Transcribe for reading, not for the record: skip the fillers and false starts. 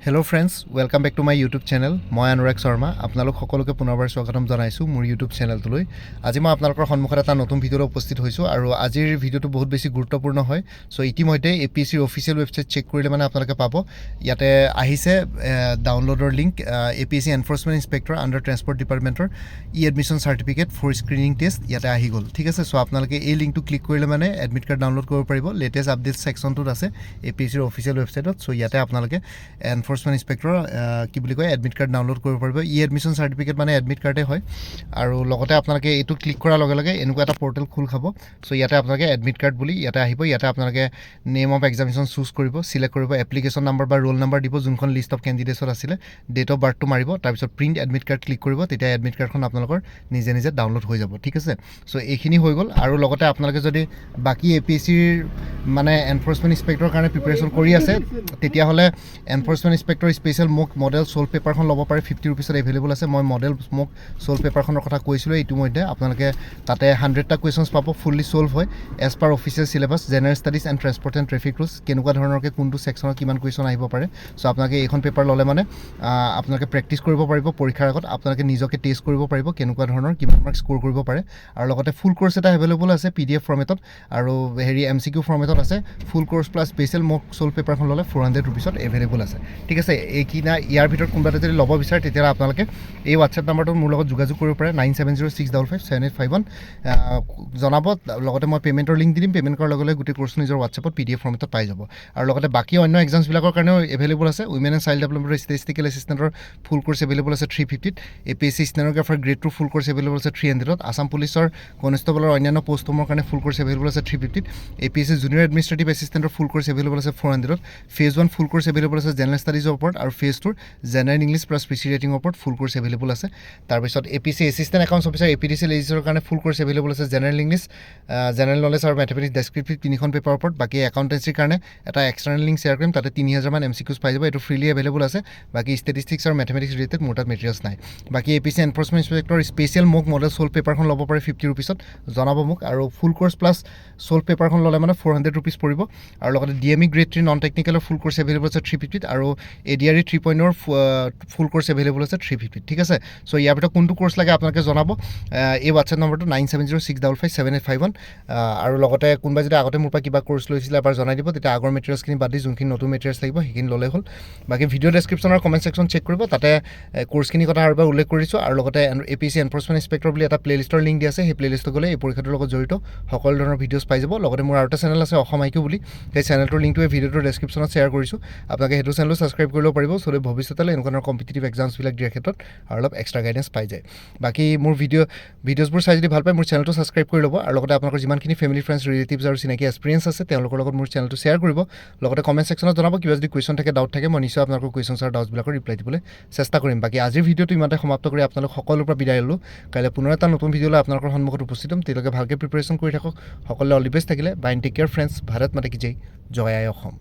Hello' friends, welcome back to my YouTube channel. মই অনুৰাগ শৰ্মা। আপোনালোক সকলোকে পুনৰবাৰ স্বাগতম জনাইছোঁ মোৰ ইউটিউব চেনেলটোলৈ। আজি মই আপোনালোকৰ সন্মুখত এটা নতুন ভিডিঅ'লৈ উপস্থিত হৈছোঁ আৰু আজিৰ ভিডিঅ'টো বহুত বেছি গুৰুত্বপূৰ্ণ হয়। চ' ইতিমধ্যে APSCৰ অফিচিয়েল ৱেবছাইট চেক কৰিলে মানে আপোনালোকে পাব ইয়াতে আহিছে ডাউনলোডৰ link. APSC enforcement inspector under transport ডিপাৰ্টমেণ্টৰ admission certificate for screening test ইয়াতে আহি গ'ল। ঠিক আছে, চ' আপোনালোকে এই লিংকটো ক্লিক কৰিলে মানে এডমিট কাৰ্ড ডাউনলোড কৰিব পাৰিব। লেটেষ্ট আপডেট ছেকশ্যনটোত আছে APSCৰ অফিচিয়েল ৱেবছাইটত। চ' ইয়াতে আপোনালোকে এনফৰ্চমেণ্ট ইনস্পেক্টৰ কি বুলি কয় এডমিট কাৰ্ড ডাউনলোড কৰিব পাৰিব। এডমিশ্যন চাৰ্টিফিকেট মানে এডমিট কাৰ্ডে হয়। আৰু লগতে আপোনালোকে এইটো ক্লিক কৰাৰ লগে লগে এনেকুৱা এটা পৰ্টেল খোল খাব। চ' ইয়াতে আপোনালোকে এডমিট কাৰ্ড বুলি ইয়াতে আহিব। ইয়াতে আপোনালোকে নেম অফ এক্সামিনেশ্যন চুজ কৰিব, চিলেক্ট কৰিব, এপ্লিকেশ্যন নাম্বাৰ বা ৰোল নাম্বাৰ দিব যোনখন লিষ্ট অফ কেণ্ডিডেটছত আছিলে, ডেট অফ বাৰ্থটো মাৰিব, তাৰপিছত প্ৰিণ্ট এডমিট কাৰ্ড ক্লিক কৰিব। তেতিয়া এডমিট কাৰ্ডখন আপোনালোকৰ নিজে নিজে ডাউনলোড হৈ যাব। ঠিক আছে, চ' এইখিনি হৈ গ'ল। আৰু লগতে আপোনালোকে যদি বাকী APSCৰ মানে এনফৰ্চমেণ্ট ইনস্পেক্টৰৰ কাৰণে প্ৰিপেৰেশ্যন কৰি আছে, তেতিয়াহ'লে এনফৰ্চমেণ্ট ইনস্পেক্টৰ স্পেচিয়েল মোক মডেল চল্ভ পেপাৰখন ল'ব পাৰে। 50 ৰুপিছত এভেইলেবল আছে। মই মডেল মোক চল্ভ পেপাৰখনৰ কথা কৈছিলোঁ ইতিমধ্যে। আপোনালোকে তাতে 100টা কুৱেশ্যনছ পাব, ফুল্লি চল্ভ হয় as per official syllabus, general studies and transport and traffic rules, কেনেকুৱা ধৰণৰকৈ কোনটো ছেকশ্যনত কিমান কুৱেশ্যন আহিব পাৰে। চ' আপোনালোকে এইখন পেপাৰ ল'লে মানে আপোনালোকে প্ৰেক্টিছ কৰিব পাৰিব পৰীক্ষাৰ আগত। আপোনালোকে নিজকে টেষ্ট কৰিব পাৰিব কেনেকুৱা ধৰণৰ কিমান মাৰ্ক স্ক'ৰ কৰিব পাৰে। আৰু লগতে ফুল কৰ্চ এটা এভেইলেবল আছে PDF ফৰ্মেটত আৰু MCQ ফৰ্মেটত আছে। ফুল কৰ্চ প্লাছ স্পেচিয়েল মোক চল্ভ পেপাৰখন ল'লে 400 ৰুপিছত এভেইলেবল আছে। ঠিক আছে, এইখিনি ইয়াৰ ভিতৰত কোনোবা এটা যদি ল'ব বিচাৰে তেতিয়াহ'লে আপোনালোকে এই হোৱাটছএপ নাম্বাৰটোত মোৰ লগত যোগাযোগ কৰিব পাৰে 9706557851 জনাব। লগতে মই পে'মেণ্টৰ লিংক দি দিম। পে'মেণ্ট কৰাৰ লগে লগে গোটেই কোৰ্চটো নিজৰ হোৱাটছএপত PDF ফৰ্মেটত পাই যাব। আৰু লগতে বাকী অন্য এক্সামছবিলাকৰ কাৰণেও এভেইলেবল আছে। উইমেন এণ্ড চাইল্ড ডেভেলপমেণ্টৰ ষ্টেটিষ্টিকেল এছিষ্টেণ্টৰ ফুল কোৰ্চ এভেইলেবল আছে 350ত। APSC stenographer grade 2 full course available আছে 300ত। আছাম পুলিচৰ কনষ্টেবলৰ অন্যান্য পষ্টসমূহৰ কাৰণে ফুল কোৰ্চ এভেইলেবল আছে 350ত। APSC junior administrative এছিষ্টেণ্টৰ full course available আছে 400ত। ফেজ 1 ফুল কোৰ্চ এভেইলেবল আছে জেনেৰেল ষ্টাডিজৰ ওপৰত, আৰু phase 2 general English plus PC ৰেটিঙৰ ওপৰত ফুল কোৰ্চ এভেইলেবল আছে। তাৰপিছত APSC assistant accounts officer APDC লেজিছৰ কাৰণে ফুল কোৰ্চ এভেইলেবল আছে জেনেৰেল ইংলিছ, জেনেৰেল নলেজ আৰু মেথমেটিক্স ডেছক্ৰিপটিভ 3খন পেপাৰৰ ওপৰত। বাকী একাউণ্টেঞ্চিৰ কাৰণে এটা এক্সটাৰ্নেল লিংক শ্বেয়াৰ কৰিম, তাতে 3000মান MCQs পাই যাব। এইটো ফ্ৰীলি এভেইলেবল আছে। বাকী ষ্টেটিষ্টিক্স আৰু মেথমেটিক্স ৰিলেটেড মোৰ তাত মেটেৰিয়েলছ নাই। বাকী APSC এনফৰ্চমেণ্ট ইনস্পেক্টৰ স্পেচিয়েল মোক মডেল চল্ভ পেপাৰখন ল'ব পাৰে 50 ৰুপিছত, জনাব মোক। আৰু ফুল কোৰ্চ প্লাছ চল্ভ পেপাৰখন ল'লে মানে 400 ৰুপিছ পৰিব। আৰু লগতে DME গ্ৰেড 3 নন টেকনিকেলৰ ফুল কোৰ্চ এভেইলেবল আছে 350ত, আৰু ADRE 3.0ৰ ফুল কোৰ্চ এভেইলেবল আছে 350ত। ঠিক আছে, চ' ইয়াৰ ভিতৰত কোনটো কোৰ্চ লাগে আপোনালোকে জনাব। এই হোৱাটছএপ নম্বৰটো 9706557851। আৰু লগতে কোনোবাই যদি আগতে মোৰ পৰা কিবা কোৰ্চ লৈছিলে এবাৰ জনাই দিব, তেতিয়া আগৰ মেটেৰিয়েলছখিনি বাদ দি যোনখিনি নতুন মেটেৰিয়েলছ লাগিব সেইখিনি ল'লে হ'ল। বাকী ভিডিঅ' ডেছক্ৰিপশ্যন আৰু কমেণ্ট ছেকশ্যন চেক কৰিব, তাতে কোৰ্চখিনিৰ কথা আৰু এবাৰ উল্লেখ কৰিছোঁ। আৰু লগতে APSC এনফৰ্চমেণ্ট ইনস্পেক্টৰ বুলি এটা প্লেলিষ্টৰ লিংক দিয়া আছে। সেই প্লেলিষ্টত গ'লে এই পৰীক্ষাটোৰ লগত জড়িত সকলো ধৰণৰ ভিডিঅ'ছ পাই যাব। লগতে মোৰ আৰু এটা চেনেল আছে অসম IQ বুলি, সেই চেনেলটোৰ লিংকটো এই ভিডিঅ'টোৰ ডেছক্ৰিপশ্যনত শ্বেয়াৰ কৰিছোঁ। আপোনালোকে সেইটো চেনেলো ছাবস্ক্ৰাইব কৰিব পাৰিব, চ' ভৱিষ্যতলৈ এনেকুৱা ধৰণৰ কম্পিটিটিভ এক্সামছবিলাক দিয়াৰ ক্ষেত্ৰত আৰু অলপ এক্সট্ৰা গাইডেঞ্চ পাই যায়। বাকী মোৰ ভিডিঅ'ছবোৰ চাই যদি ভাল পায় মোৰ চেনেলটো ছাবস্ক্ৰাইব কৰি ল'ব। আৰু লগতে আপোনালোকৰ যিমানখিনি ফেমিলি ফ্ৰেণ্ডছ ৰিলেটিভছ আৰু চিনাকি এক্সপিৰিয়েঞ্চ আছে তেওঁলোকৰ লগত মোৰ চেনেলটো শ্বেয়াৰ কৰিব। লগতে কমেণ্ট ছেকশ্যনত জনাব কিবা যদি কুৱেশ্যন থাকে, ডাউট থাকে, মই নিশ্চয় আপোনালোকৰ কুৱেশ্যনছ আৰু ডাউটছবিলাকৰ ৰিপ্লাই দিবলৈ চেষ্টা কৰিম। বাকী আজিৰ ভিডিঅ'টো ইমানতে সমাপ্ত কৰি আপোনালোক সকলোৰ পৰা বিদায় ল'লোঁ। কাইলৈ পুনৰ এটা নতুন ভিডিঅ'লৈ আপোনালোকৰ সন্মুখত উপস্থিত হ'ম। তেওঁলোকে ভালকৈ প্ৰিপেৰেশ্যন কৰি থাকক। সকলোৱে অল দি বেষ্ট থাকিলে। Bye and take care friends. Bharat Mata কি জয়। জয় আই অসম।